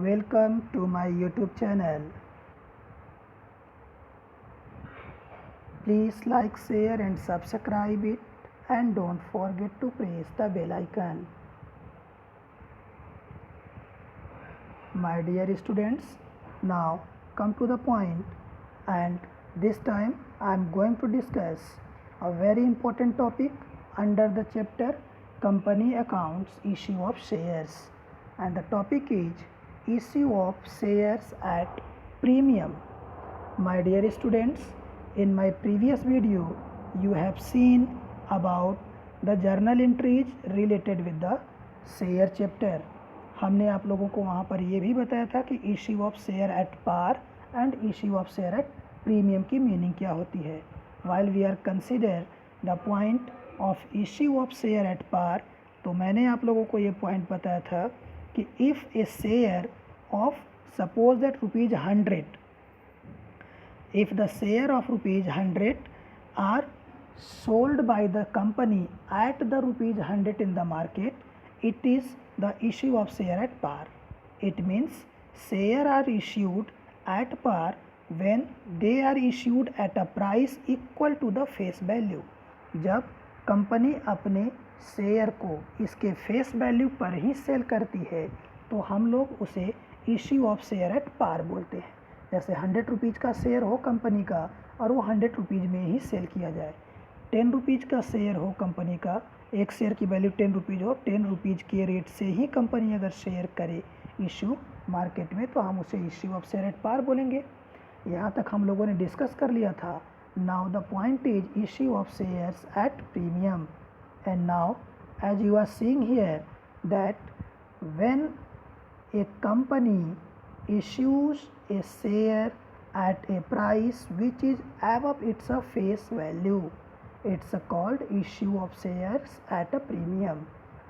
Welcome to my YouTube channel. Please like, share and subscribe it, and don't forget to press the bell icon. My dear students, now come to the point, and this time I am going to discuss a very important topic under the chapter Company Accounts, Issue of Shares, and the topic is Issue of Shares at Premium. My dear students, in my previous video you have seen about the journal entries related with the share chapter. हमने आप लोगों को वहाँ पर ये भी बताया था कि issue of share at par and issue of share at premium की मीनिंग क्या होती है. While we are consider the point of issue of share at par, तो मैंने आप लोगों को ये पॉइंट बताया था कि if A share of suppose that ₹100, if the share of ₹100 are sold by the company at the ₹100 in the market, it is the issue of share at par. It means share are issued at par when they are issued at a price equal to the face value. जब company अपने share को इसके face value पर ही cell करती है तो हम लोग उसे issue of share at par बोलते हैं. जैसे 100 रुपीज़ का शेयर हो कंपनी का और वो 100 रुपीज़ में ही सेल किया जाए. 10 रुपीज़ का शेयर हो कंपनी का, एक शेयर की वैल्यू 10 रुपीज़ हो, 10 रुपीज़ के रेट से ही कंपनी अगर शेयर करे इशू मार्केट में तो हम उसे issue of share at par बोलेंगे. यहाँ तक हम लोगों ने डिस्कस कर लिया था. Now the point is issue of shares at premium. And now as you are seeing here that when a company issues a share at a price which is above its face value, it's called issue of shares at a premium.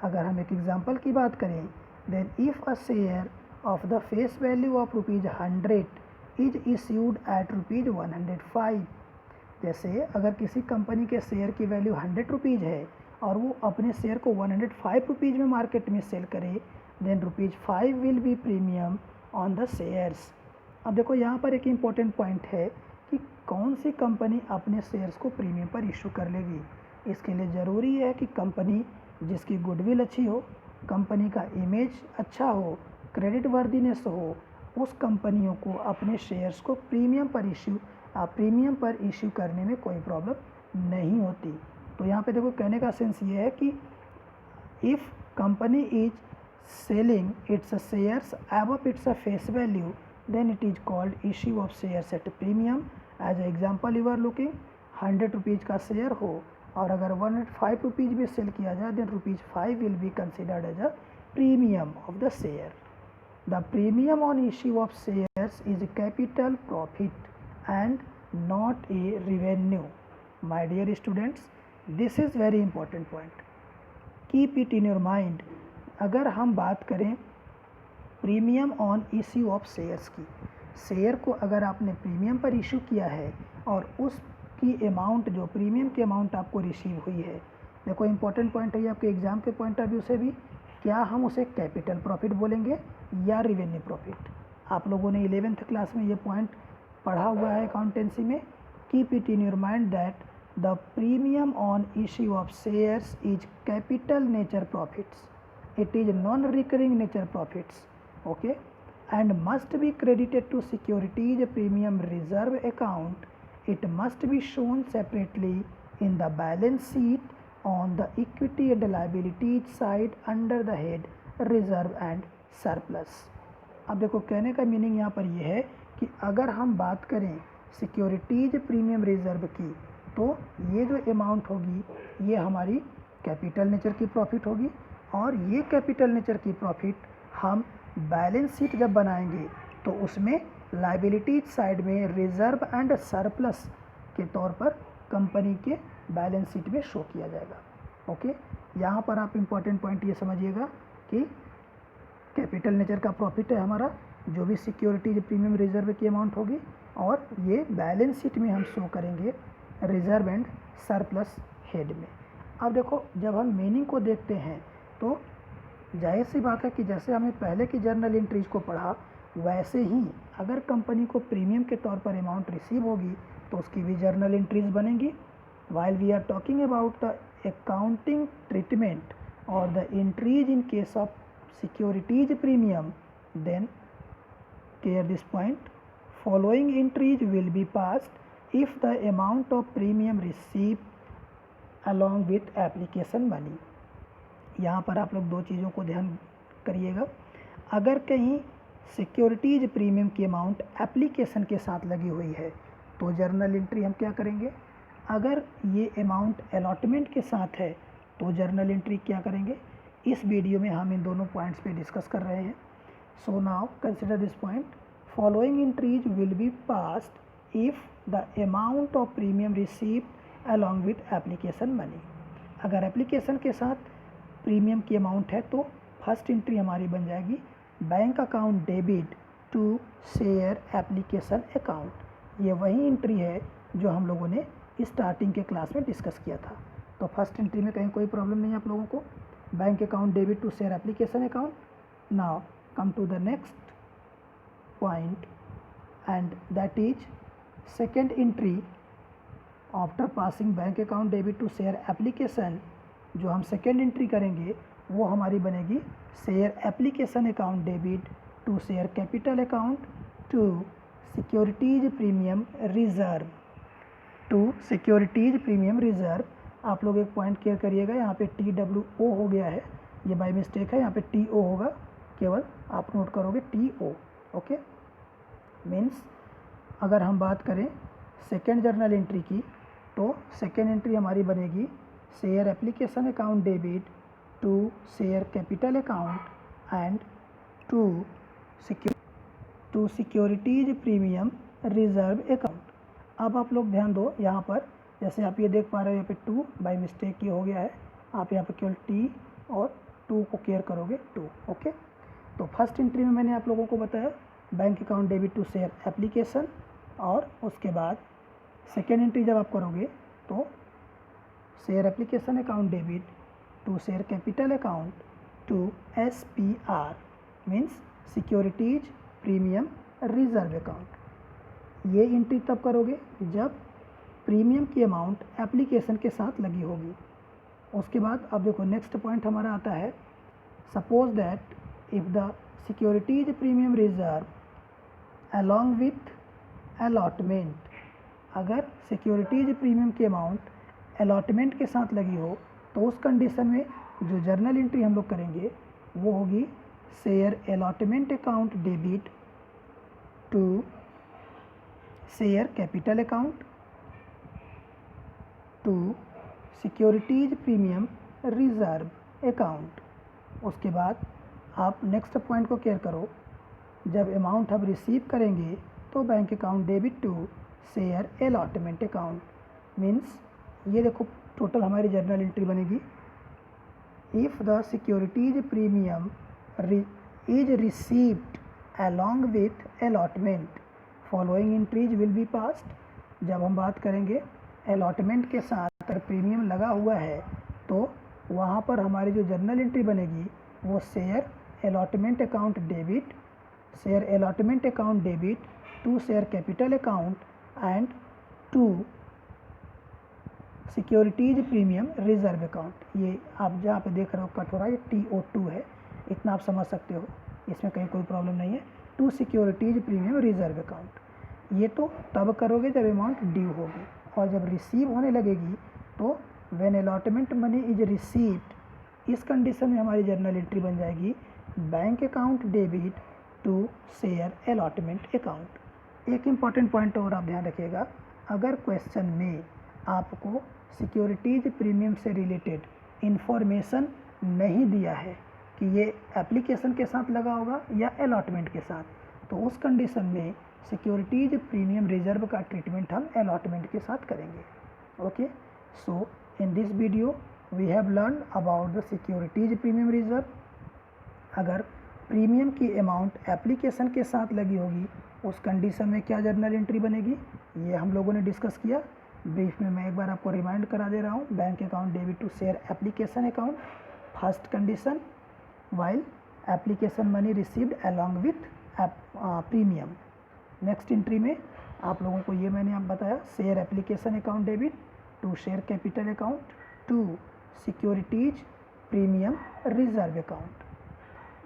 अगर हम एक example की बात करें, then if a share of the face value of ₹100 is issued at ₹105, जैसे अगर किसी company के शेयर की वैल्यू 100 रुपीज़ है और वो अपने शेयर को 105 रुपीज़ में मार्केट में सेल करे, then ₹5 will be premium on the shares. अब देखो यहाँ पर एक इम्पॉर्टेंट पॉइंट है कि कौन सी कंपनी अपने शेयर्स को प्रीमियम पर इशू कर लेगी. इसके लिए ज़रूरी है कि कंपनी जिसकी गुडविल अच्छी हो, कंपनी का इमेज अच्छा हो, क्रेडिट वर्दीनेस हो, उस कंपनियों को अपने शेयर्स को प्रीमियम पर इशू करने में कोई प्रॉब्लम नहीं होती. तो यहाँ पे देखो कहने का सेंस ये है कि if company is selling its shares above its face value, then it is called issue of shares at premium. As an example you are looking, 100 rupees का शेयर हो और अगर 105 रुपीज़ में सेल किया जाए then ₹5 will be considered as a premium of the share. The premium on issue of shares is capital profit and not a revenue. My dear students, this is very important point. Keep it in your mind. अगर हम बात करें premium on issue of shares की, share को अगर आपने premium पर issue किया है और उसकी अमाउंट जो प्रीमियम की अमाउंट आपको रिसीव हुई है, देखो इंपॉर्टेंट पॉइंट है आपके एग्ज़ाम के पॉइंट ऑफ व्यू से भी, क्या हम उसे कैपिटल प्रॉफिट बोलेंगे या रिवेन्यू प्रॉफिट. आप लोगों ने 11th क्लास में ये पॉइंट पढ़ा हुआ है अकाउंटेंसी में. Keep it in your mind that the premium on issue of shares is capital nature profits. It is non-recurring nature profits, okay, and must be credited to securities premium reserve account. It must be shown separately in the balance sheet on the equity and liabilities side under the head reserve and surplus. अब देखो कहने का meaning यहाँ पर यह है कि अगर हम बात करें सिक्योरिटीज प्रीमियम रिजर्व की, तो ये जो अमाउंट होगी ये हमारी कैपिटल नेचर की प्रॉफिट होगी और ये कैपिटल नेचर की प्रॉफिट हम बैलेंस शीट जब बनाएंगे तो उसमें लायबिलिटीज साइड में रिजर्व एंड सरप्लस के तौर पर कंपनी के बैलेंस शीट में शो किया जाएगा. ओके, यहाँ पर आप इम्पॉर्टेंट पॉइंट ये समझिएगा कि कैपिटल नेचर का प्रॉफिट है हमारा, जो भी सिक्योरिटीज प्रीमियम रिजर्व की अमाउंट होगी, और ये बैलेंस शीट में हम शो करेंगे रिजर्व एंड सरप्लस हेड में. अब देखो जब हम मीनिंग को देखते हैं तो जाहिर सी बात है कि जैसे हमें पहले की जर्नल एंट्रीज को पढ़ा, वैसे ही अगर कंपनी को प्रीमियम के तौर पर अमाउंट रिसीव होगी तो उसकी भी जर्नल एंट्रीज बनेंगी. While we are talking about the accounting treatment और the entries in case of securities premium, then clear this point. Following entries will be passed if the amount of premium received along with application money. यहाँ पर आप लोग दो चीज़ों को ध्यान करिएगा. अगर कहीं सिक्योरिटीज प्रीमियम की अमाउंट एप्लीकेशन के साथ लगी हुई है तो जर्नल एंट्री हम क्या करेंगे. अगर ये अमाउंट अलॉटमेंट के साथ है तो जर्नल एंट्री क्या करेंगे. इस वीडियो में हम इन दोनों पॉइंट्स पे डिस्कस कर रहे हैं. So now consider this point. Following entries will be passed if the amount of premium received along with application money. अगर एप्लीकेशन के साथ प्रीमियम की अमाउंट है तो फर्स्ट एंट्री हमारी बन जाएगी bank account debit to share application account. ये वही एंट्री है जो हम लोगों ने स्टार्टिंग के क्लास में डिस्कस किया था. तो फर्स्ट एंट्री में कहीं कोई प्रॉब्लम नहीं है आप लोगों को. Bank account debit to share application account. Now come to the next point, and that is second entry after passing bank account debit to share application. जो हम सेकेंड एंट्री करेंगे वो हमारी बनेगी share application account debit to share capital account to securities premium reserve. To securities premium reserve. आप लोग एक point clear करिएगा, यहाँ पे TWO हो गया है, ये बाय मिस्टेक है, यहाँ पे TO होगा, केवल आप नोट करोगे TO. ओके. मीन्स अगर हम बात करें सेकेंड जर्नल एंट्री की तो सेकेंड एंट्री हमारी बनेगी share application account debit to share capital account and to securities premium reserve account. अब आप लोग ध्यान दो, यहाँ पर जैसे आप ये देख पा रहे हो, यहाँ पे 2 बाय मिस्टेक ये हो गया है, आप यहाँ पे केवल T और 2 को केयर करोगे 2. ओके. तो फर्स्ट एंट्री में मैंने आप लोगों को बताया bank account debit to share application, और उसके बाद सेकेंड एंट्री जब आप करोगे तो share application account debit to share capital account to SPR means securities premium reserve account. ये एंट्री तब करोगे जब प्रीमियम की अमाउंट एप्लीकेशन के साथ लगी होगी. उसके बाद अब देखो नेक्स्ट पॉइंट हमारा आता है, suppose that if the securities premium reserve along with allotment, अगर सिक्योरिटीज प्रीमियम की अमाउंट अलॉटमेंट के साथ लगी हो तो उस कंडीशन में जो जर्नल एंट्री हम लोग करेंगे वो होगी share allotment account debit to share capital account to securities premium reserve account. उसके बाद आप नेक्स्ट पॉइंट को केयर करो, जब अमाउंट हम रिसीव करेंगे तो bank account debit to share allotment account. Means ये देखो टोटल हमारी जर्नल एंट्री बनेगी if the securities premium is received along with allotment, following entries will be passed. जब हम बात करेंगे अलॉटमेंट के साथ अगर प्रीमियम लगा हुआ है तो वहाँ पर हमारी जो जर्नल एंट्री बनेगी वो share allotment account debit to share capital account and to securities premium reserve account. ये आप जहाँ पे देख रहे हो कट हो रहा है, ये TO2 है, इतना आप समझ सकते हो, इसमें कहीं कोई प्रॉब्लम नहीं है. To securities premium reserve account. ये तो तब करोगे जब अमाउंट ड्यू होगी, और जब रिसीव होने लगेगी तो when allotment money is received, इस कंडीशन में हमारी जर्नल एंट्री बन जाएगी bank account debit to share allotment account. एक इम्पॉर्टेंट पॉइंट और आप ध्यान रखिएगा, अगर क्वेश्चन में आपको सिक्योरिटीज प्रीमियम से रिलेटेड इंफॉर्मेशन नहीं दिया है कि ये एप्लीकेशन के साथ लगा होगा या अलॉटमेंट के साथ, तो उस कंडीशन में सिक्योरिटीज प्रीमियम रिजर्व का ट्रीटमेंट हम अलॉटमेंट के साथ करेंगे. Okay. So in this video we have learn about the securities premium reserve. अगर प्रीमियम की अमाउंट एप्लीकेशन के साथ लगी होगी उस कंडीशन में क्या जर्नल एंट्री बनेगी, ये हम लोगों ने डिस्कस किया. ब्रीफ में मैं एक बार आपको रिमाइंड करा दे रहा हूँ. Bank account debit to share application account, first condition while application money received along with premium. Next entry में आप लोगों को ये मैंने आप बताया, share application account debit to share capital account to securities premium reserve account.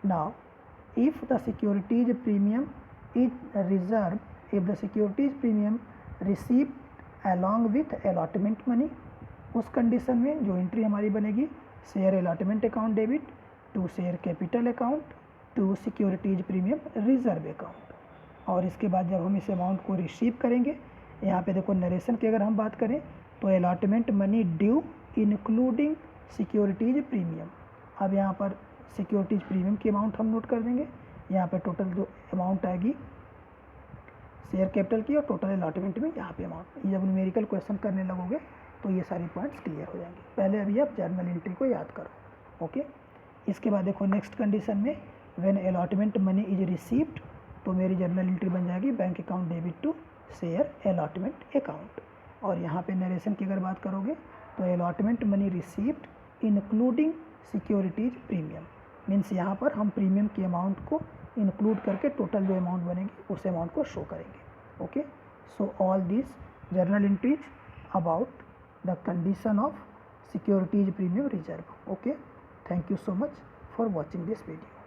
Now if the securities premium is reserved, if the securities premium received along with allotment money, उस condition में जो एंट्री हमारी बनेगी, share allotment account debit to share capital account to securities premium reserve account. और इसके बाद जब हम इस अमाउंट को रिसीव करेंगे, यहाँ पे देखो नरेशन की अगर हम बात करें तो allotment money due including securities premium. अब यहाँ पर सिक्योरिटीज प्रीमियम की अमाउंट हम नोट कर देंगे. यहाँ पे टोटल जो अमाउंट आएगी शेयर कैपिटल की और टोटल अलॉटमेंट में यहाँ पे अमाउंट, ये जब न्यूमेरिकल क्वेश्चन करने लगोगे तो ये सारी पॉइंट्स क्लियर हो जाएंगे. पहले अभी आप जर्नल एंट्री को याद करो. ओके, इसके बाद देखो नेक्स्ट कंडीशन में when allotment money is received, तो मेरी जर्नल एंट्री बन जाएगी bank account debit to share allotment account. और यहाँ पे नरेशन की अगर बात करोगे तो allotment money received including securities premium, means यहाँ पर हम प्रीमियम की अमाउंट को इंक्लूड करके टोटल जो अमाउंट बनेगी उस अमाउंट को शो करेंगे. Okay, so all this journal entries about the condition of securities premium reserve. Okay, thank you so much for watching this video.